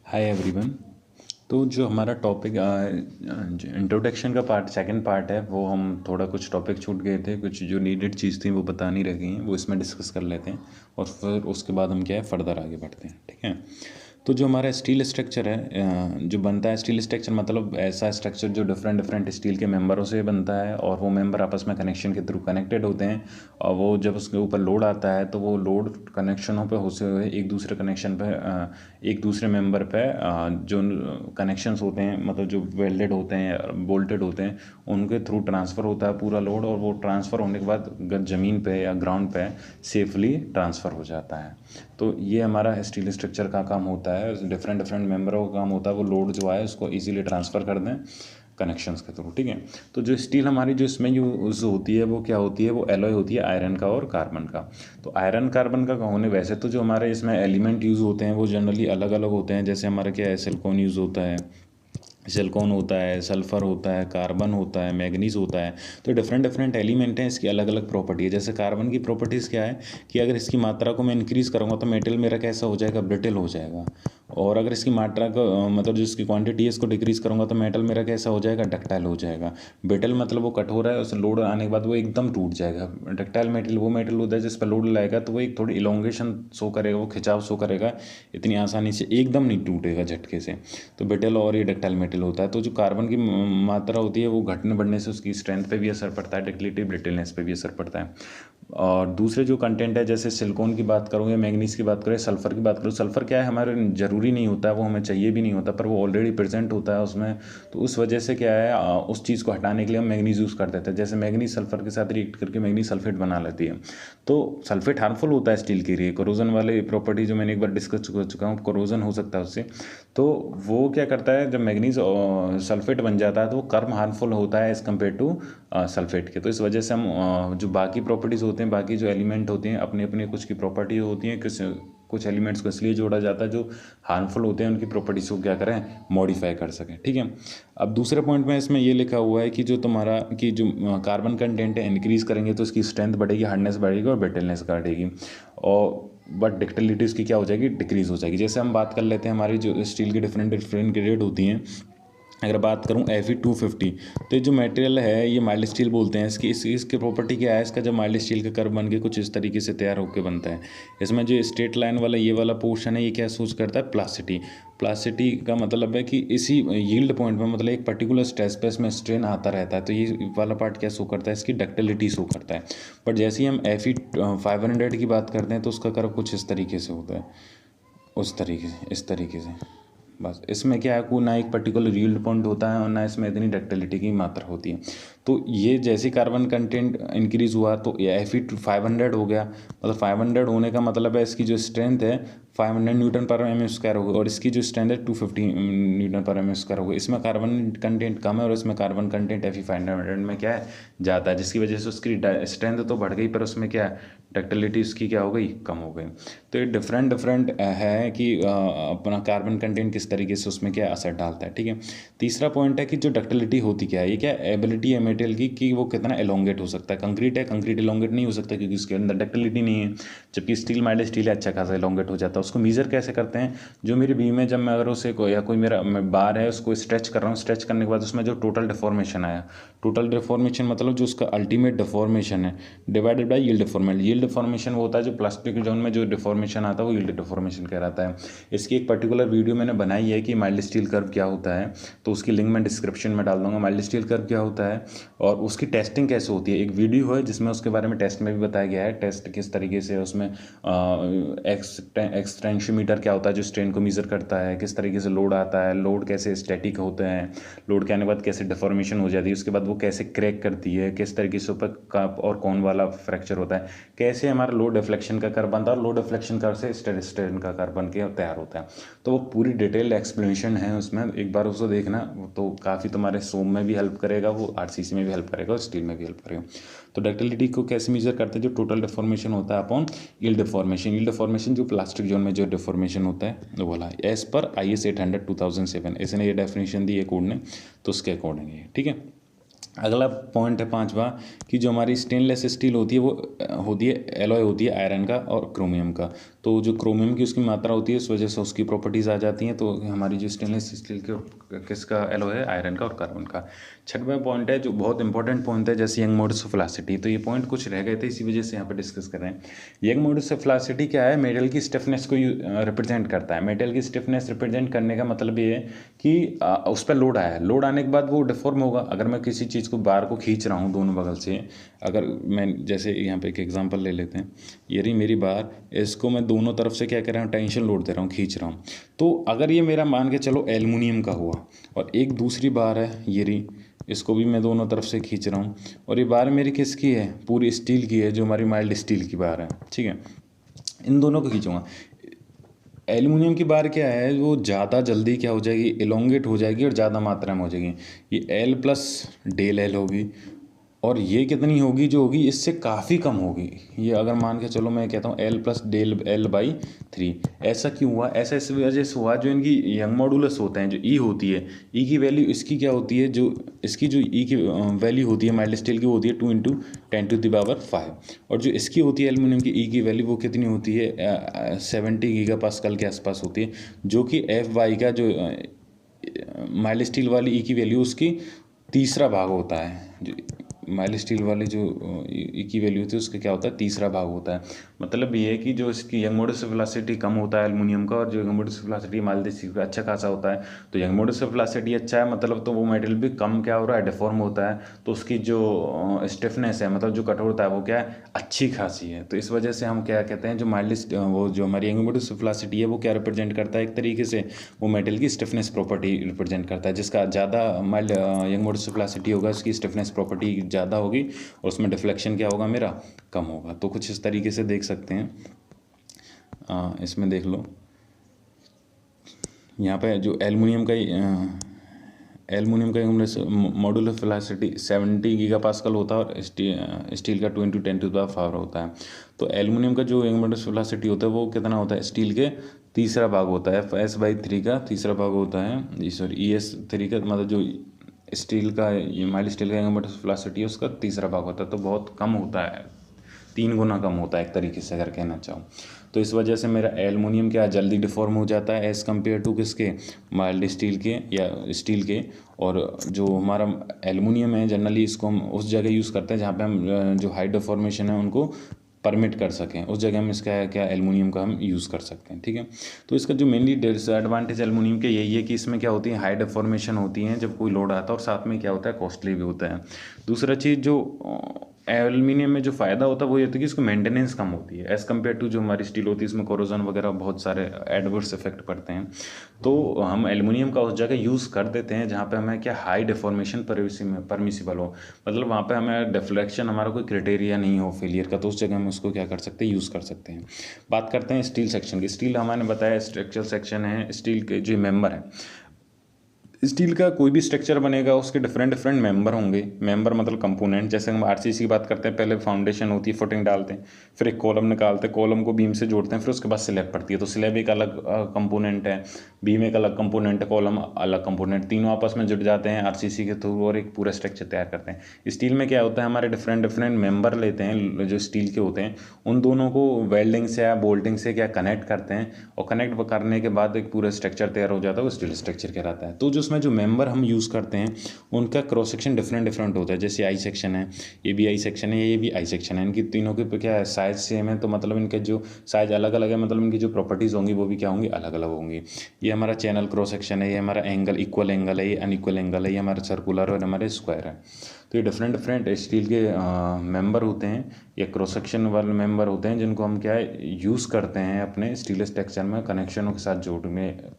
Hi everyone. तो जो हमारा टॉपिक इंट्रोडक्शन का पार्ट सेकंड पार्ट है, वो हम थोड़ा कुछ टॉपिक छूट गए थे, कुछ जो नीडेड चीज़ थी वो बतानी रह गई हैं, वो इसमें डिस्कस कर लेते हैं और फिर उसके बाद हम क्या है फर्दर आगे बढ़ते हैं। ठीक है। तो जो हमारा स्टील स्ट्रक्चर है, जो बनता है स्टील स्ट्रक्चर मतलब ऐसा स्ट्रक्चर जो डिफरेंट डिफरेंट स्टील के मेंबरों से बनता है और वो मेंबर आपस में कनेक्शन के थ्रू कनेक्टेड होते हैं। और वो जब उसके ऊपर लोड आता है तो वो लोड कनेक्शनों पे होते हुए एक दूसरे कनेक्शन पे एक दूसरे मेंबर पे जो कनेक्शंस होते हैं, मतलब जो वेल्डेड होते हैं बोल्टेड होते हैं, उनके थ्रू ट्रांसफ़र होता है पूरा लोड, और वो ट्रांसफ़र होने के बाद ज़मीन पे या ग्राउंड पे सेफली ट्रांसफ़र हो जाता है। तो ये हमारा स्टील स्ट्रक्चर का काम होता है, डिफरेंट डिफरेंट मेंबरों का काम होता है वो लोड जो है उसको इजीली ट्रांसफ़र कर दें कनेक्शंस के थ्रू। ठीक है। तो जो स्टील हमारी जो इसमें यूज़ होती है वो क्या होती है, वो एलॉय होती है आयरन का और कार्बन का। तो आयरन कार्बन का होने वैसे तो जो हमारे इसमें एलिमेंट यूज़ होते हैं वो जनरली अलग अलग होते हैं। जैसे हमारा क्या है, सिलिकॉन यूज़ होता है, सिलिकॉन होता है, सल्फ़र होता है, कार्बन होता है, मैग्नीज होता है। तो डिफरेंट डिफरेंट एलिमेंट हैं, इसकी अलग अलग प्रॉपर्टी है। जैसे कार्बन की प्रॉपर्टीज़ क्या है कि अगर इसकी मात्रा को मैं इंक्रीज़ करूँगा तो मेटल मेरा कैसा हो जाएगा, ब्रिटल हो जाएगा। और अगर इसकी मात्रा को मतलब जो इसकी क्वांटिटी है इसको डिक्रीज़ करूँगा तो मेटल मेरा कैसा हो जाएगा, डक्टाइल हो जाएगा। ब्रिटल मतलब वो कठोर है, उस लोड आने के बाद वो एकदम टूट जाएगा। डक्टाइल मेटल वो मेटल होता है जिस पर लोड लाएगा तो वो एक थोड़ी इलोंगेशन शो करेगा, वो खिंचाव शो करेगा, इतनी आसानी से एकदम नहीं टूटेगा झटके से। तो ब्रिटल और ये डक्टाइल मेटल होता है। तो जो कार्बन की मात्रा होती है वो घटने बढ़ने से उसकी स्ट्रेंथ पे भी असर पड़ता है, डक्टिलिटी ब्रिटलनेस पे भी असर पड़ता है। और दूसरे जो कंटेंट है, जैसे सिलिकॉन की बात करूँ या मैग्नीज की बात करूँ, सल्फ़र की बात करूँ, सल्फ़र क्या है हमारे ज़रूरी नहीं होता है, वो हमें चाहिए भी नहीं होता, पर वो ऑलरेडी प्रेजेंट होता है उसमें। तो उस वजह से क्या है, उस चीज़ को हटाने के लिए हम मैग्नीज यूज़ कर देते हैं। जैसे मैग्नीज सल्फ़र के साथ रिएक्ट करके मैग्नीज सल्फेट बना लेती है। तो सल्फेट हार्मफुल होता है स्टील के लिए, कोरोजन वाले प्रॉपर्टी जो मैंने एक बार डिस्कस कर चुका हूँ, कोरोजन हो सकता है उससे। तो वो क्या करता है, जब मैग्नीज सल्फेट बन जाता है तो वो कर्म हार्मफुल होता है एज़ कम्पेयर टू सल्फेट के। तो इस वजह से हम जो बाकी प्रॉपर्टीज़ होते हैं, बाकी जो एलिमेंट होते हैं, अपने अपने कुछ की प्रॉपर्टी होती हैं, कुछ एलिमेंट्स को इसलिए जोड़ा जाता है जो हार्मफुल होते हैं, उनकी प्रॉपर्टीज़ को क्या करें, मॉडिफाई कर सकें। ठीक है। अब दूसरे पॉइंट में इसमें ये लिखा हुआ है कि जो तुम्हारा कि जो कार्बन कंटेंट है इंक्रीज़ करेंगे तो इसकी स्ट्रेंथ बढ़ेगी, हार्डनेस बढ़ेगी और ब्रिटलनेस घटेगी। और बट डक्टिलिटी उसकी क्या हो जाएगी, डिक्रीज़ हो जाएगी। जैसे हम बात कर लेते हैं हमारी जो स्टील की डिफरेंट डिफरेंट ग्रेड होती हैं। अगर बात करूं Fe250, तो ये जो मटेरियल है ये माइल्ड स्टील बोलते हैं। इसकी प्रॉपर्टी क्या है, इसका जब माइल्ड स्टील का कर्व बन के कुछ इस तरीके से तैयार होकर बनता है। इसमें जो स्ट्रेट लाइन वाला ये वाला पोर्शन है ये क्या सूच करता है, प्लास्टिटी। प्लास्टिटी का मतलब है कि इसी यील्ड पॉइंट में, मतलब एक पर्टिकुलर स्ट्रेस पे इसमें स्ट्रेन आता रहता है, तो ये वाला पार्ट क्या शो करता है, इसकी डक्टिलिटी शो करता है। बट जैसे ही हम Fe500 की बात करते हैं तो उसका कर्व कुछ इस तरीके से होता है, उस तरीके से, इस तरीके से। बस इसमें क्या है को ना एक पर्टिकुलर यील्ड पॉइंट होता है और ना इसमें इतनी डक्टिलिटी की मात्रा होती है। तो ये जैसे कार्बन कंटेंट इंक्रीज़ हुआ तो ये Fe500 हो गया। मतलब 500 होने का मतलब है इसकी जो स्ट्रेंथ है 500 न्यूटन पर एम स्क्वायर होगी, और इसकी जो स्ट्रेंथ है 250 न्यूटन पर एम स्क्वायर होगी। इसमें कार्बन कंटेंट कम है और इसमें कार्बन कंटेंट Fe500 में क्या है, ज़्यादा है, जिसकी वजह से उसकी स्ट्रेंथ तो बढ़ गई पर उसमें क्या है, डक्टिलिटी उसकी क्या हो गई, कम हो गई। तो ये डिफरेंट डिफरेंट है कि अपना कार्बन कंटेंट किस तरीके से उसमें क्या असर डालता है। ठीक है। तीसरा पॉइंट है कि जो डक्टिलिटी होती क्या है, ये क्या एबिलिटी है मेटेरियल की कि वो कितना एलोंगेट हो सकता है। कंक्रीट है, कंक्रीट एलोंगेट नहीं हो सकता क्योंकि उसके अंदर डक्टिलिटी नहीं है, जबकि स्टील माइल्ड स्टील है, अच्छा खासा एलोंगेट हो जाता है। उसको मीज़र कैसे करते हैं, जो मेरी बीम है जब मैं अगर उसे या कोई मेरा बार है उसको स्ट्रेच कर रहा हूँ, स्ट्रेच करने के बाद उसमें जो टोटल डिफॉर्मेशन आया, टोटल डिफॉर्मेशन मतलब जो उसका अल्टीमेट डिफॉर्मेशन है divided by yield deformation. Yield deformation वो होता है जो प्लास्टिक जोन में जो डिफॉर्मेशन आता है वो यील्ड डिफॉर्मेशन कहलाता है। इसकी एक पर्टिकुलर वीडियो मैंने बनाई है कि माइल्ड स्टील कर्व क्या होता है, तो उसकी लिंक मैं डिस्क्रिप्शन में डाल दूंगा। माइल्ड स्टील कर्व क्या होता है और उसकी टेस्टिंग कैसे होती है, एक वीडियो है जिसमें उसके बारे में टेस्ट में भी बताया गया है, टेस्ट किस तरीके से उसमें एक्सटेंशियोमीटर क्या होता है जो स्ट्रेन को मीज़र करता है, किस तरीके से लोड आता है, लोड कैसे स्टैटिक होते हैं, लोड के आने के बाद कैसे डिफॉर्मेशन हो जाती है, उसके बाद वो कैसे क्रैक करती है, किस तरीके से ऊपर कप और कौन वाला फ्रैक्चर होता है, कैसे हमारा लो डिफ्लेक्शन का कर्व बनता है और लो डिफ्लेक्शन कर्व से स्ट्रेन का कर्व बन के तैयार होता है। तो वो पूरी डिटेल्ड एक्सप्लेनेशन है उसमें, एक बार उसको देखना तो काफ़ी तुम्हारे सोम में भी हेल्प करेगा, वो आरसीसी में भी हेल्प करेगा और स्टील में भी हेल्प करेगा। तो डक्टिलिटी को कैसे मेजर करते हैं, जो टोटल डिफॉर्मेशन होता है upon yield deformation. Yield deformation जो प्लास्टिक जोन में जो डिफॉर्मेशन होता है वो बोला है एज पर IS 800 2007, इसने ये डेफिनेशन दी है कोड ने, तो उसके अकॉर्डिंग है। ठीक है। अगला पॉइंट है पांचवा कि जो हमारी स्टेनलेस स्टील होती है वो होती है एलॉय होती है आयरन का और क्रोमियम का। तो तो जो क्रोमियम की उसकी मात्रा होती है, इस वजह से उसकी प्रॉपर्टीज़ आ जाती हैं। तो हमारी जो स्टेनलेस स्टील के किसका एलॉय है, आयरन का और कार्बन का। छठवां पॉइंट है जो बहुत इंपॉर्टेंट पॉइंट है, जैसे यंग मॉडुलस ऑफ वेलोसिटी। तो ये पॉइंट कुछ रह गए थे, इसी वजह से यहाँ पर डिस्कस कर रहे हैं। यंग मॉडुलस ऑफ वेलोसिटी क्या है, मेटल की स्टिफनेस को रिप्रेजेंट करता है। मेटल की स्टिफनेस रिप्रेजेंट करने का मतलब ये है कि उस पर लोड आया है, लोड आने के बाद वो डिफॉर्म होगा। अगर मैं किसी चीज़ को बार को खींच रहा हूँ दोनों बगल से, अगर मैं जैसे यहाँ पे एक एग्जांपल ले लेते हैं, ये रही मेरी बार, इसको मैं दोनों तरफ से क्या कर रहा हूँ, टेंशन लोड दे रहा हूँ, खींच रहा हूँ। तो अगर ये मेरा मान के चलो एल्युमिनियम का हुआ, और एक दूसरी बार है ये रही, इसको भी मैं दोनों तरफ से खींच रहा हूँ, और ये बार मेरी किसकी है, पूरी स्टील की है, जो हमारी माइल्ड स्टील की बार है, ठीक है। इन दोनों को खींचूंगा। एल्युमिनियम की बार क्या है, वो ज़्यादा जल्दी क्या हो जाएगी, इलोंगेट हो जाएगी और ज़्यादा मात्रा में हो जाएगी। ये एल प्लस डेल एल होगी, और ये कितनी होगी, जो होगी इससे काफ़ी कम होगी। ये अगर मान के चलो मैं कहता हूँ L plus del L by 3। ऐसा क्यों हुआ, ऐसा इस वजह से हुआ, जो इनकी यंग मॉडुलस होते हैं, जो ई होती है, ई की वैल्यू इसकी क्या होती है, जो इसकी जो ई की वैल्यू होती है माइल्ड स्टील की, होती है 2 × 10⁵ और जो इसकी होती है एल्युमिनियम की ई की वैल्यू, वो कितनी होती है 70 गीगापास्कल के आसपास होती है, जो कि एफ वाई का जो माइल्ड स्टील वाली ई की वैल्यू उसकी तीसरा भाग होता है। जो माइल्ड स्टील वाली जो ई की वैल्यू होती है उसका क्या होता है, तीसरा भाग होता है। मतलब ये है कि जो इसकी यंग मॉडुलस ऑफ वेलोसिटी कम होता है एल्युमिनियम का, और जो young modulus of velocity mild steel का अच्छा खासा होता है। तो यंग मॉडुलस ऑफ वेलोसिटी अच्छा है, मतलब तो वो मेटल भी कम क्या हो रहा है, डिफॉर्म होता है। तो उसकी जो स्टिफनेस है, मतलब जो कठोरता है, वो क्या है, अच्छी खासी है। तो इस वजह से हम क्या कहते हैं, जो माइल्ड वो जो हमारी यंग मॉडुलस ऑफ वेलोसिटी है, वो क्या रिप्रेजेंट करता है, एक तरीके से वो मेटल की स्टिफनेस प्रॉपर्टी रिप्रेजेंट करता है। जिसका ज़्यादा mild young modulus of velocity होगा, उसकी स्टिफनेस प्रॉपर्टी ज़्यादा होगी, और उसमें डिफ्लेक्शन क्या होगा, मेरा कम होगा। तो कुछ इस तरीके से देख सकते हैं। इसमें देख लो, यहाँ पे जो एल्युमिनियम का मॉडुलस ऑफ वेलोसिटी 70 गीगापास्कल होता है, और स्टील का 2 × 10⁵ होता है। तो एल्युमिनियम का जो मॉडुलस ऑफ वेलोसिटी होता है, वो कितना होता है, स्टील के तीसरा भाग होता है, S/3 का तीसरा भाग होता है, सॉरी ES3 का, मतलब जो स्टील का माइल्ड स्टील का मॉडुलस ऑफ वेलोसिटी है, उसका तीसरा भाग होता है। तो बहुत कम होता है, 3 गुना कम होता है एक तरीके से अगर कहना चाहूँ। तो इस वजह से मेरा एल्युमिनियम क्या जल्दी डिफॉर्म हो जाता है एज़ कम्पेयर टू किसके, माइल्ड स्टील के या स्टील के। और जो हमारा एल्युमिनियम है, जनरली इसको हम उस जगह यूज़ करते हैं जहाँ पे हम जो हाई डिफॉर्मेशन है उनको परमिट कर सकें, उस जगह में इसका क्या एल्युमिनियम का हम यूज़ कर सकते हैं, ठीक है। तो इसका जो मेनली डिसएडवांटेज एल्युमिनियम के यही है कि इसमें क्या होती है, हाई डिफॉर्मेशन होती हैं जब कोई लोड आता है, और साथ में क्या होता है, कॉस्टली भी होता है। दूसरा चीज़ जो एल्युमिनियम में जो फ़ायदा होता है वो ये होता है कि इसको मेंटेनेंस कम होती है एज़ कम्पेयर टू जो हमारी स्टील होती है, इसमें कोरोजन वगैरह बहुत सारे एडवर्स इफेक्ट पड़ते हैं। तो हम एल्युमिनियम का उस जगह यूज़ कर देते हैं जहाँ पे हमें क्या हाई डिफॉर्मेशन परमिसिबल हो, मतलब वहाँ पे हमें डिफ्लेक्शन हमारा कोई क्राइटेरिया नहीं हो फेलियर का, तो उस जगह हम उसको क्या कर सकते हैं, यूज़ कर सकते हैं। बात करते हैं स्टील सेक्शन की। स्टील हमारे बताया स्ट्रक्चरल सेक्शन है, स्टील के जो मेंबर हैं, स्टील का कोई भी स्ट्रक्चर बनेगा उसके डिफरेंट डिफरेंट मेंबर होंगे। मेंबर मतलब कंपोनेंट। जैसे हम आरसीसी की बात करते हैं, पहले फाउंडेशन होती है, फुटिंग डालते हैं, फिर एक कॉलम निकालते हैं, कॉलम को बीम से जोड़ते हैं, फिर उसके बाद स्लैब पड़ती है। तो स्लैब एक अलग कंपोनेंट है, बीम एक अलग कंपोनेंट है, कॉलम अलग कंपोनेंट, तीनों आपस में जुड़ जाते हैं आरसीसी के थ्रू और एक पूरा स्ट्रक्चर तैयार करते हैं। स्टील में क्या होता है, हमारे डिफरेंट डिफरेंट मेंबर लेते हैं जो स्टील के होते हैं, उन दोनों को वेल्डिंग से या बोल्टिंग से क्या कनेक्ट करते हैं, और कनेक्ट करने के बाद एक पूरा स्ट्रक्चर तैयार हो जाता है, वो स्टील स्ट्रक्चर कहलाता है। तो जो उसमें जो मेंबर हम यूज़ करते हैं उनका क्रॉस सेक्शन डिफरेंट डिफरेंट होता है। जैसे आई सेक्शन है, ये भी आई सेक्शन है, ये भी आई सेक्शन है, इनकी तीनों के क्या है, साइज सेम है, तो मतलब इनके जो साइज अलग अलग है, मतलब इनकी जो प्रॉपर्टीज़ होंगी वो भी क्या होंगी, अलग अलग होंगी। ये हमारा चैनल क्रॉस सेक्शन है, ये हमारा एंगल इक्वल एंगल है, ये अनइक्वल एंगल है, ये हमारा सर्कुलर और हमारे स्क्वायर है। तो ये डिफरेंट डिफरेंट स्टील के मेंबर होते हैं, ये क्रॉस सेक्शन वाले मेंबर होते हैं, जिनको हम क्या है यूज़ करते हैं अपने स्टील स्ट्रक्चर में कनेक्शनों के साथ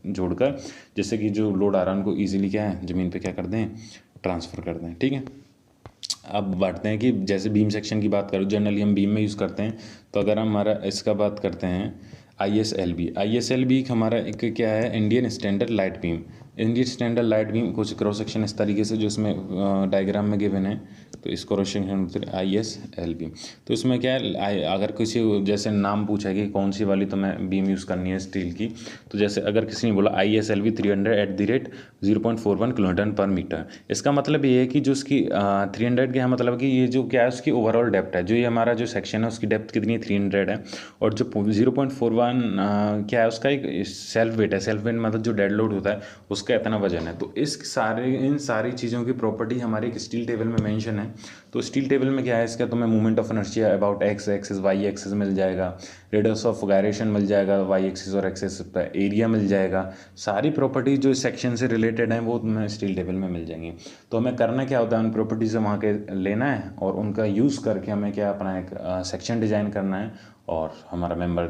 जोड़कर, जैसे कि जो लोड आ रहा है उनको ईजिली क्या है ज़मीन पे क्या कर दें, ट्रांसफ़र कर दें, ठीक है। अब बांटते हैं कि जैसे बीम सेक्शन की बात करो, जनरली हम बीम में यूज़ करते हैं। तो अगर हम हमारा इसका बात करते हैं ISLB हमारा एक क्या है, Indian standard light beam. Indian standard light beam कुछ क्रॉस सेक्शन इस तरीके से जो इसमें डायग्राम में गिवन है, तो इस क्रॉस सेक्शन ISL बीम। तो इसमें क्या है, अगर किसी जैसे नाम पूछा कि कौन सी वाली तो मैं बीम यूज़ करनी है स्टील की, तो जैसे अगर किसी ने बोला ISLV 300 @ 0.41 किलोन्यूटन पर मीटर, इसका मतलब ये है कि जो उसकी 300 का है, मतलब कि ये जो क्या है उसकी ओवरऑल डेप्थ है, जो ये हमारा जो सेक्शन है उसकी डेप्थ कितनी है 300 है, और जो 0.41 क्या है उसका एक सेल्फ वेट है। सेल्फ वेट मतलब जो डेड लोड होता है उसका इतना वजन है। तो इन सारी चीज़ों की प्रॉपर्टी हमारे एक स्टील टेबल में मेंशन है। तो स्टील टेबल में क्या है इसका, तो मैं moment of inertia about X axis Y axis मिल जाएगा, रेडियस ऑफ गायरेशन मिल जाएगा वाई एक्सिस और एक्सिस पर, एरिया मिल जाएगा, सारी प्रॉपर्टीज जो इस सेक्शन से रिलेटेड हैं वो तुम्हें स्टील टेबल में मिल जाएंगी। तो हमें करना क्या होता है, उन प्रॉपर्टीज से वहाँ के लेना है और उनका यूज़ करके हमें क्या अपना एक सेक्शन डिज़ाइन करना है और हमारा मेंबर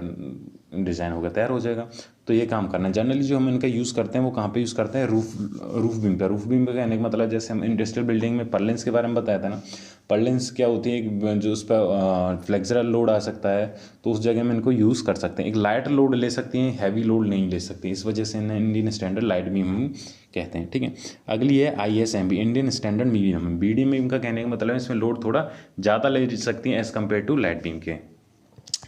डिज़ाइन होकर तैयार हो जाएगा। तो ये काम करना है। जनरली जो हम इनका यूज़ करते हैं वो कहाँ पे यूज़ करते हैं, रूफ बीम पे। रूफ बीम पे कहने का मतलब जैसे हम इंडस्ट्रियल बिल्डिंग में पर्लिन्स के बारे में बताया था ना, पर्लिन्स क्या होती है, जो उस पर फ्लेक्सुरल लोड आ सकता है, तो उस जगह में इनको यूज़ कर सकते हैं। एक लाइट लोड ले सकती हैं, हैवी लोड नहीं ले सकती, इस वजह से इन्हें इंडियन स्टैंडर्ड लाइट बीम हम कहते हैं। ठीक है, अगली है ISMB, Indian standard medium beam का कहने का मतलब है इसमें लोड थोड़ा ज़्यादा ले सकती हैं as compare to light beam के।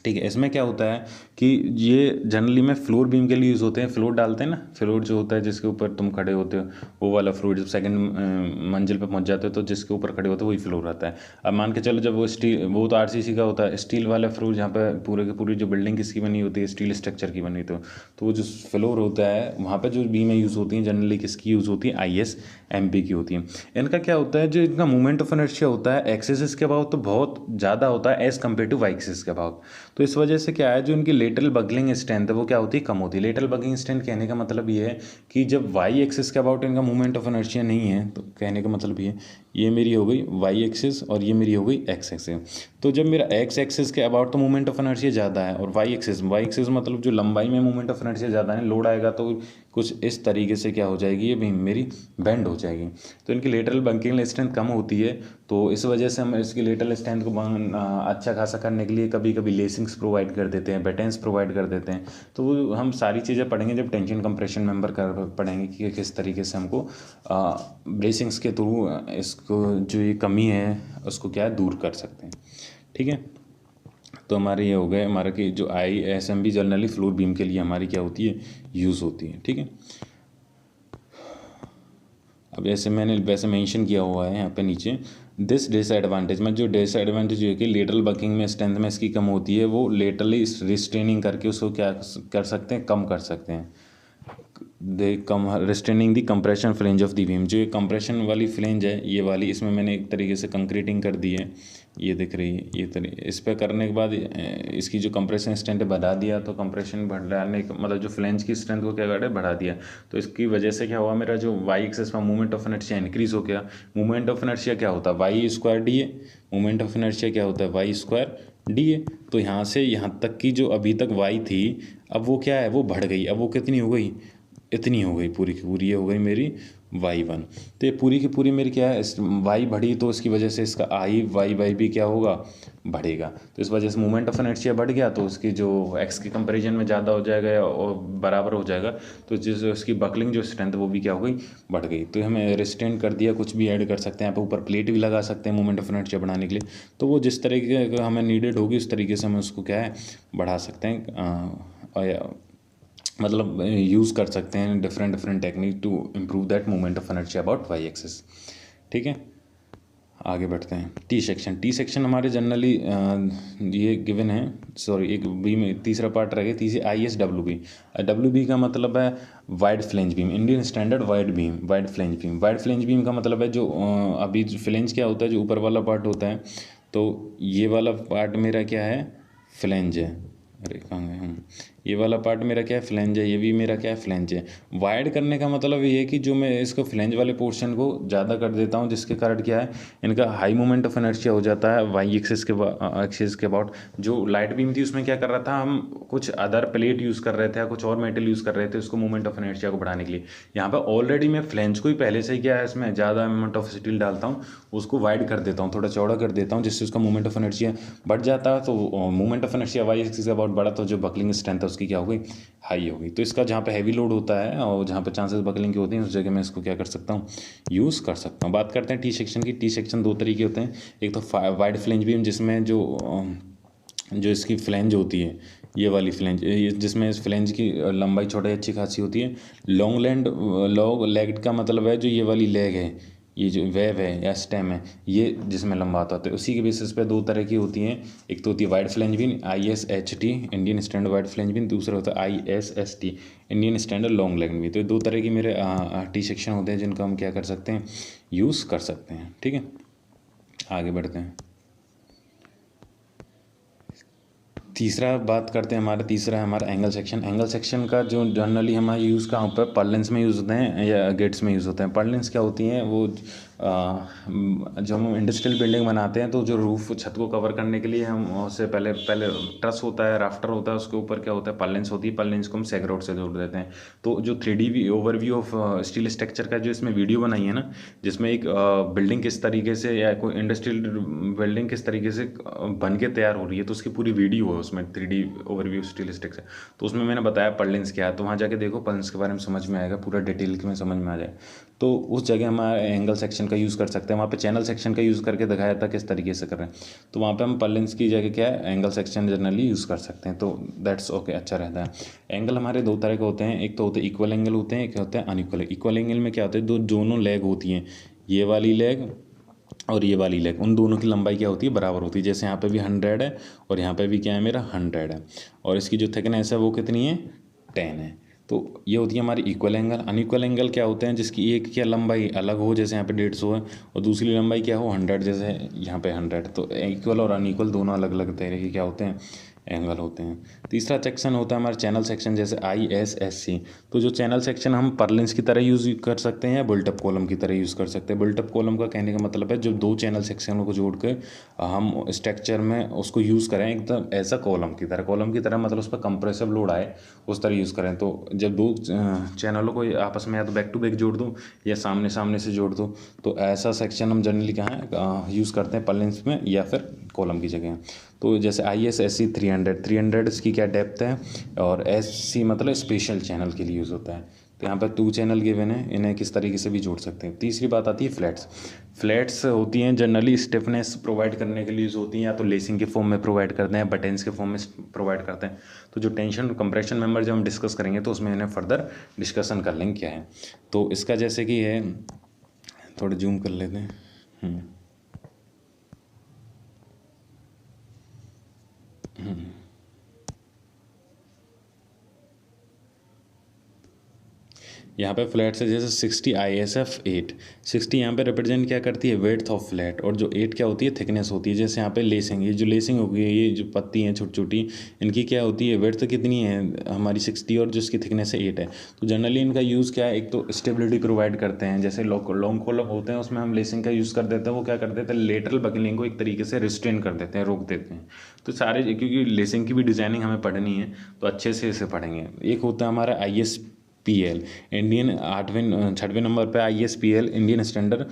ठीक है, इसमें क्या होता है कि ये जनरली में फ्लोर बीम के लिए यूज़ होते हैं। फ्लोर डालते हैं ना, फ्लोर जो होता है जिसके ऊपर तुम खड़े होते हो, वो वाला फ्लोर जब सेकंड मंजिल पे पहुंच जाते हो तो जिसके ऊपर खड़े होते हो वही फ्लोर आता है। अब मान के चलो जब वो स्टील, वो तो RCC का होता है, स्टील वाला फ्लोर जहाँ पे पूरे की पूरी जो बिल्डिंग किसकी बनी होती है, स्टील स्ट्रक्चर की बनी होती है, तो वो जो फ्लोर होता है वहाँ पर जो बीमें यूज़ होती हैं जनरली किसकी यूज़ होती है, ISMB की होती है। इनका क्या होता है, जो इनका मूवमेंट ऑफ इनर्शिया होता है एक्सिस के अबाउट तो बहुत ज़्यादा होता है as compare to Y axis के अबाउट। तो इस वजह से क्या है, जो इनकी लेटरल बगलिंग स्ट्रेंथ है वो क्या होती है, कम होती है। लेटरल बगलिंग स्ट्रेंथ कहने का मतलब ये है कि जब वाई एक्सिस के अबाउट इनका मूवमेंट ऑफ इनर्शिया नहीं है, तो कहने का मतलब ये मेरी हो गई वाई एक्सिस और ये मेरी हो गई एक्स एक्सिस। तो जब मेरा एक्स एक्सिस के अबाउट तो मूवमेंट ऑफ इनर्शिया ज़्यादा है, और वाई एक्सिस मतलब जो लंबाई में मूवमेंट ऑफ इनर्शिया ज़्यादा है, लोड आएगा तो कुछ इस तरीके से क्या हो जाएगी, ये भी मेरी बेंड हो जाएगी। तो इनकी लेटरल बंकिंग स्ट्रेंथ कम होती है, तो इस वजह से हम इसकी लेटरल स्ट्रेंथ को अच्छा खासा करने के लिए कभी कभी लेसिंग्स प्रोवाइड कर देते हैं, बैटेंस प्रोवाइड कर देते हैं। तो वो हम सारी चीज़ें पढ़ेंगे जब टेंशन कंप्रेशन मेंबर कर पढ़ेंगे कि किस तरीके से हमको ब्रेसिंग्स के थ्रू इसको जो ये कमी है उसको क्या है दूर कर सकते हैं। ठीक है, तो हमारे ये हो गए हमारा कि जो ISMB जनरली फ्लोर बीम के लिए हमारी क्या होती है, यूज़ होती है। ठीक है, अब जैसे मैंने वैसे मेंशन किया हुआ है यहाँ पे नीचे, दिस डिसएडवांटेज में जो डिसएडवांटेज है कि लेटरल बकिंग में स्ट्रेंथ में इसकी कम होती है, वो लेटरली रिस्ट्रेनिंग करके उसको क्या कर सकते हैं, कम कर सकते हैं। They come restraining the compression flange of the beam, जो ये कंप्रेशन वाली फ्लेंज है ये वाली, इसमें मैंने एक तरीके से कंक्रीटिंग कर दी है, ये दिख रही है ये तरीके। इस पर करने के बाद इसकी जो कंप्रेशन स्ट्रेंथ बढ़ा दिया, तो कंप्रेशन बढ़ाने का मतलब जो फ्लेंज की स्ट्रेंथ को क्या कर बढ़ा दिया, तो इसकी वजह से क्या हुआ, मेरा जो वाई एक्सिस में मूवमेंट ऑफ इनर्शिया इंक्रीज हो गया। मूवमेंट ऑफ इनर्शिया क्या होता है, y²DA, मूवमेंट ऑफ इनर्शिया क्या होता है, y²DA। तो यहाँ से यहाँ तक की जो अभी तक y थी, अब वो क्या है, वो बढ़ गई। अब वो कितनी हो गई, इतनी हो गई पूरी की पूरी, ये हो गई मेरी y1। तो ये पूरी की पूरी मेरी क्या है, y बढ़ी, तो इसकी वजह से इसका y भी क्या होगा, बढ़ेगा। तो इस वजह से मूवमेंट ऑफ इनर्शिया बढ़ गया, तो उसकी जो x के कंपैरिजन में ज़्यादा हो जाएगा और बराबर हो जाएगा, तो जिस उसकी बकलिंग जो स्ट्रेंथ वो भी क्या हो गई, बढ़ गई। तो हमें रिस्ट्रेंट कर दिया, कुछ भी ऐड कर सकते हैं यहाँ पे, ऊपर प्लेट भी लगा सकते हैं मूवमेंट ऑफ इनर्शिया बढ़ाने के लिए। तो वो जिस तरीके का हमें नीडेड होगी उस तरीके से हम उसको क्या है बढ़ा सकते हैं, मतलब यूज़ कर सकते हैं different technique to improve that movement of inertia about Y axis. ठीक है, आगे बढ़ते हैं। टी सेक्शन हमारे जनरली ये गिवन है, सॉरी एक बी में तीसरा पार्ट रह गया, ISWB। WB का मतलब है wide flange beam, Indian standard wide flange beam का मतलब है जो अभी फ्लेंज क्या होता है, जो ऊपर वाला पार्ट होता है, तो ये वाला पार्ट मेरा क्या है, फ्लेंज है। अरे कहाँ गए हम, ये वाला पार्ट मेरा क्या है, फ्लेंज है, ये भी मेरा क्या है, फ्लेंज है। वाइड करने का मतलब ये है कि जो मैं इसको फ्लेंज वाले पोर्शन को ज़्यादा कर देता हूँ, जिसके कारण क्या है, इनका हाई मोमेंट ऑफ इनर्शिया हो जाता है वाई एक्सिस के अबाउट। जो लाइट बीम थी उसमें क्या कर रहा था, हम कुछ अदर प्लेट यूज़ कर रहे थे या कुछ और मेटल यूज़ कर रहे थे उसको मूवमेंट ऑफ इनर्शिया को बढ़ाने के लिए। यहाँ पर ऑलरेडी मैं फ्लेंज को ही पहले से क्या है, इसमें ज़्यादा अमाउंट ऑफ स्टील डालता हूँ, उसको वाइड कर देता हूँ, थोड़ा चौड़ा कर देता हूँ, जिससे उसका मूवमेंट ऑफ इनर्शिया बढ़ जाता है। तो movement of inertia Y axis के अबाउट बढ़ा, तो जो बकलिंग स्ट्रेंथ है उसकी क्या हो गई, हाई हो गई। तो इसका जहाँ पे हैवी लोड होता है और जहाँ पे चांसेस बकलिंग के होते हैं उस जगह मैं इसको क्या कर सकता हूँ, यूज़ कर सकता हूँ। बात करते हैं टी सेक्शन की। टी सेक्शन दो तरीके होते हैं, एक तो वाइड फ्लेंज बीम जिसमें जो इसकी फ्लेंज होती है, ये वाली फ्लेंज, जिसमें इस फ्लेंज की लंबाई छोटी अच्छी खासी होती है। लॉन्ग लेग्ड का मतलब है जो ये वाली लेग है, ये जो वेव है या स्टेम है, ये जिसमें लंबा होता है। तो उसी के बेसिस पे दो तरह की होती हैं, एक तो होती है wide flange beam ISHT Indian standard wide flange beam, दूसरा होता है ISST Indian standard long leg beam. तो दो तरह की मेरे टी सेक्शन होते हैं जिनका हम क्या कर सकते हैं, यूज़ कर सकते हैं। ठीक है, आगे बढ़ते हैं। तीसरा बात करते हैं, तीसरा है हमारा एंगल सेक्शन। एंगल सेक्शन का जो जनरली हमारा यूज़ कहाँ पर पर्लिन्स में यूज़ होते हैं या गेट्स में यूज़ होते हैं। पर्लिन्स क्या होती हैं, वो जब हम इंडस्ट्रियल बिल्डिंग बनाते हैं तो जो रूफ छत को कवर करने के लिए हम उससे पहले ट्रस होता है, राफ्टर होता है, उसके ऊपर क्या होता है, पर्लिन्स होती है। पर्लिन्स को हम सेग रोड से जोड़ देते हैं। तो जो 3D overview of steel structure का जो इसमें वीडियो बनाई है ना, जिसमें एक बिल्डिंग किस तरीके से या कोई इंडस्ट्रियल बिल्डिंग किस तरीके से बन के तैयार हो रही है, तो उसकी पूरी वीडियो है उसमें 3D ओवरव्यू स्टील स्ट्रक्चर। तो उसमें मैंने बताया पर्लिन्स क्या है, तो वहाँ जाके देखो, पर्लिन्स के बारे में समझ में आएगा, पूरा डिटेल में समझ में आ जाए। तो उस जगह हम एंगल सेक्शन का यूज़ कर सकते हैं। वहाँ पे चैनल सेक्शन का यूज़ करके दिखाया था किस तरीके से कर रहे हैं, तो वहाँ पे हम पर्लिन्स की जगह क्या है, एंगल सेक्शन जनरली यूज़ कर सकते हैं। तो दैट्स ओके, अच्छा रहता है। एंगल हमारे दो तरह के होते हैं, एक तो होते हैं इक्वल एंगल होते हैं, एक होते हैं अनइक्वल। इक्वल एंगल में क्या होता है, दोनों लेग होती हैं, ये वाली लेग और ये वाली लेग, उन दोनों की लंबाई क्या होती है, बराबर होती है। जैसे यहाँ पे भी 100 है और यहाँ पे भी क्या है, मेरा 100 है, और इसकी जो थिकनेस है वो कितनी है, 10 है। तो ये होती है हमारी इक्वल एंगल। अनइक्वल एंगल क्या होते हैं, जिसकी एक क्या लंबाई अलग हो, जैसे यहाँ पे 150 है, और दूसरी लंबाई क्या हो, 100, जैसे यहाँ पे 100। तो इक्वल और अनइक्वल दोनों अलग अलग तरह के क्या होते हैं, एंगल होते हैं। तीसरा सेक्शन होता है हमारा चैनल सेक्शन, जैसे ISSC। तो जो चैनल सेक्शन हम पर्लिन्स की तरह यूज़ कर सकते हैं या बिल्टअप कॉलम की तरह यूज़ कर सकते हैं। बिल्टअप कॉलम का कहने का मतलब है जब दो चैनल सेक्शनों को जोड़ कर हम स्ट्रक्चर में उसको यूज़ करें एकदम ऐसा कॉलम की तरह मतलब उस पर कंप्रेसिव लोड आए, उस तरह यूज़ करें। तो जब दो चैनलों को आपस में या तो बैक टू बैक जोड़ दूँ या सामने सामने से जोड़ दूँ, तो ऐसा सेक्शन हम जनरली कहाँ यूज़ करते हैं, पर्लिन्स में या फिर कॉलम की जगह। तो जैसे ISSC 300 इसकी क्या डेप्थ है, और SC मतलब स्पेशल चैनल के लिए यूज़ होता है। तो यहाँ पर 2 चैनल गिवन है, इन्हें किस तरीके से भी जोड़ सकते हैं। तीसरी बात आती है फ्लैट्स। फ्लैट्स होती हैं जनरली स्टिफनेस प्रोवाइड करने के लिए यूज़ होती हैं, या तो लेसिंग के फॉर्म में प्रोवाइड करते हैं, बटन्स के फॉर्म में प्रोवाइड करते हैं। तो जो टेंशन कंप्रेशन मेंबर जब हम डिस्कस करेंगे तो उसमें इन्हें फर्दर डिस्कशन कर लेंगे क्या है। तो इसका जैसे कि है, थोड़ा जूम कर लेते हैं। यहाँ पे फ्लैट से जैसे 60 ISF 8, 60 यहाँ पे रिप्रेजेंट क्या करती है, वेड्थ ऑफ फ्लैट, और जो 8 क्या होती है, थिकनेस होती है। जैसे यहाँ पे लेसिंग, ये जो लेसिंग होगी, ये जो पत्ती हैं छोटी छोटी, इनकी क्या होती है, वेड्थ कितनी है हमारी 60, और जो इसकी थिकनेस है 8 है। तो जनरली इनका यूज़ क्या है, एक तो स्टेबिलिटी प्रोवाइड करते हैं, जैसे लॉन्ग कॉलम होते हैं उसमें हम लेसिंग का यूज़ कर देते हैं, वो क्या कर देते हैं, लेटरल बकलिंग को एक तरीके से रिस्ट्रेन कर देते हैं, रोक देते हैं। तो सारे, क्योंकि लेसिंग की भी डिज़ाइनिंग हमें पढ़नी है तो अच्छे से इसे पढ़ेंगे। एक होता है हमारा ISPL इंडियन 6वें नंबर पे ISPL इंडियन स्टैंडर्ड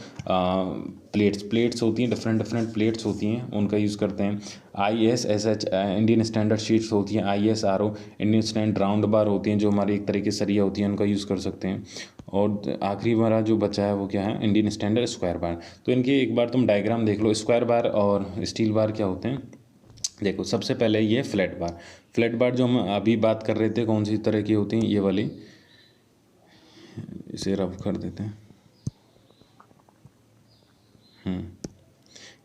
प्लेट्स होती हैं, डिफरेंट प्लेट्स होती हैं, उनका यूज़ करते हैं। ISSH इंडियन स्टैंडर्ड शीट्स होती हैं। ISRO इंडियन स्टैंडर्ड राउंड बार होती हैं, जो हमारी एक तरीके से सरिया होती हैं, उनका यूज़ कर सकते हैं। और आखिरी हमारा जो बचा है वो क्या है, इंडियन स्टैंडर्ड स्क्वायर बार। तो इनके एक बार तुम डायग्राम देख लो, स्क्वायर बार और स्टील बार क्या होते हैं। देखो सबसे पहले ये फ्लैट बार जो हम अभी बात कर रहे थे, कौन सी तरह की होती हैं, ये वाली, इसे रफ कर देते हैं।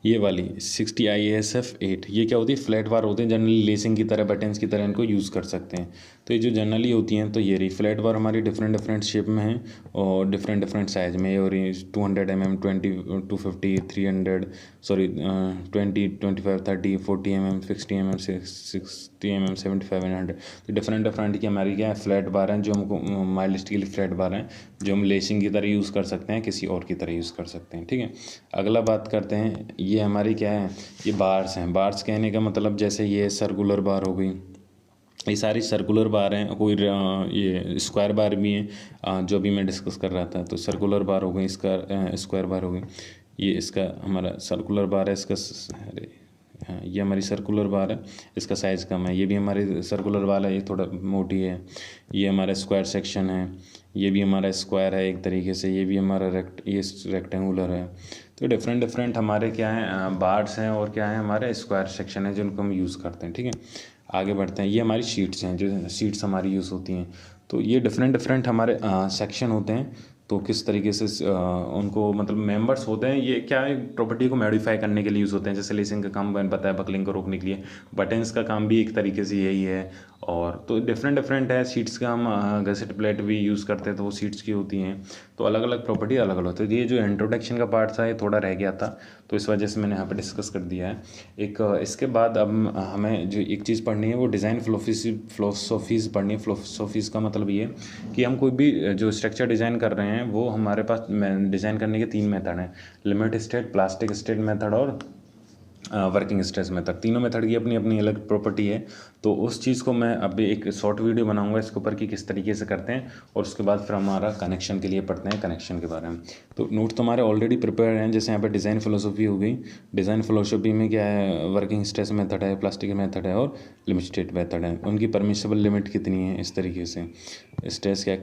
ये वाली 60 ISF 8, ये क्या होती है, फ्लैट बार होते हैं, जनरली लेसिंग की तरह, बटन्स की तरह इनको यूज़ कर सकते हैं। तो ये जो जनरली होती हैं, तो ये रही फ्लैट बार हमारी डिफरेंट शेप में है और डिफरेंट साइज़ में, और 200 mm, 20, 250, 300, sorry 20, 25, 30, 40 mm, 60 mm, 60 mm, 75 and 100। तो डिफरेंट की हमारी क्या है, फ्लैट बार हैं, जो हमको माइल्ड स्टील फ्लैट बार हैं, जो हम लेसिंग की तरह यूज़ कर सकते हैं, किसी और की तरह यूज़ कर सकते हैं। ठीक है, अगला बात करते हैं, ये हमारी क्या है, ये बार्स हैं। बार्स कहने का मतलब जैसे ये सर्कुलर बार हो गई, ये सारी सर्कुलर बार हैं, कोई ये स्क्वायर बार भी हैं, जो अभी मैं डिस्कस कर रहा था। तो सर्कुलर बार हो गई, इसका स्क्वायर बार हो गई, ये इसका हमारा सर्कुलर बार है, इसका अरे हाँ, ये हमारी सर्कुलर बार है, इसका साइज़ कम है। ये भी हमारी सर्कुलर बार है, ये थोड़ा मोटी है। ये हमारा स्क्वायर सेक्शन है, ये भी हमारा स्क्वायर है एक तरीके से। ये भी हमारा ये रेक्टेंगुलर है। तो डिफरेंट डिफरेंट हमारे क्या हैं बार्स हैं, और क्या है हमारे स्क्वायर सेक्शन है जिनको हम यूज़ करते हैं। ठीक है, आगे बढ़ते हैं। ये हमारी शीट्स हैं, जो शीट्स हमारी यूज़ होती हैं। तो ये डिफरेंट डिफरेंट हमारे सेक्शन होते हैं। तो किस तरीके से उनको मतलब मेंबर्स होते हैं, ये क्या है प्रॉपर्टी को मॉडिफाई करने के लिए यूज़ होते हैं। जैसे लेसिंग का काम मैंने बताया, बकलिंग को रोकने के लिए। बटन्स का काम भी एक तरीके से यही है। और तो डिफरेंट डिफरेंट है। सीट्स का हम गसेट प्लेट भी यूज़ करते हैं, तो वो सीट्स की होती हैं। तो अलग अलग प्रॉपर्टी अलग अलग होती है। ये जो इंट्रोडक्शन का पार्ट था ये थोड़ा रह गया था, तो इस वजह से मैंने यहाँ पे डिस्कस कर दिया है। एक इसके बाद अब हमें जो एक चीज़ पढ़नी है वो डिज़ाइन फ़िलोसॉफ़ीज़ पढ़नी है। फ़िलोसॉफ़ीज़ का मतलब ये कि हम कोई भी जो स्ट्रक्चर डिज़ाइन कर रहे हैं, वो हमारे पास डिज़ाइन करने के 3 मेथड हैं: limit state, plastic state method और वर्किंग स्ट्रेस मेथड। तीनों मेथड की अपनी अपनी अलग प्रॉपर्टी है। तो उस चीज़ को मैं अभी एक शॉर्ट वीडियो बनाऊंगा इसके ऊपर कि किस तरीके से करते हैं, और उसके बाद फिर हमारा कनेक्शन के लिए पढ़ते हैं, कनेक्शन के बारे में। तो नोट तुम्हारे ऑलरेडी प्रिपेयर हैं। जैसे यहाँ पर डिज़ाइन फिलोसॉफी हो गई। डिज़ाइन फिलोसॉफी में क्या है, वर्किंग स्ट्रेस मेथड है, प्लास्टिक मेथड है और लिमिट स्टेट मेथड है। उनकी परमिसिबल लिमिट कितनी है, इस तरीके से। स्ट्रेस क्या है,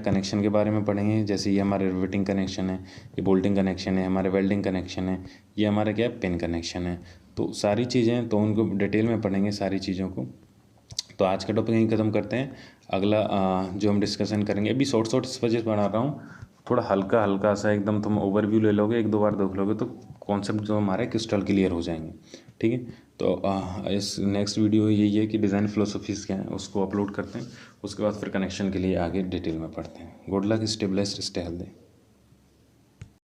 कनेक्शन के बारे में पढ़ेंगे। जैसे ये हमारे रिवेटिंग कनेक्शन है, ये बोल्टिंग कनेक्शन है, हमारे वेल्डिंग कनेक्शन है, ये हमारा क्या है पिन कनेक्शन है। तो सारी चीज़ें तो उनको डिटेल में पढ़ेंगे सारी चीज़ों को। तो आज का टॉपिक यहीं ख़त्म करते हैं। अगला जो हम डिस्कशन करेंगे, अभी शॉर्ट इस वजह से बना रहा हूँ, थोड़ा हल्का हल्का सा एकदम तुम ओवरव्यू ले लोगे, 1-2 बार देख लोगे तो कॉन्सेप्ट जो हमारे क्रिस्टल क्लियर हो जाएंगे। ठीक है, तो इस नेक्स्ट वीडियो यही है कि डिज़ाइन फिलोसॉफीज़ क्या है, उसको अपलोड करते हैं। उसके बाद फिर कनेक्शन के लिए आगे डिटेल में पढ़ते हैं। Good luck, stay blessed, stay healthy.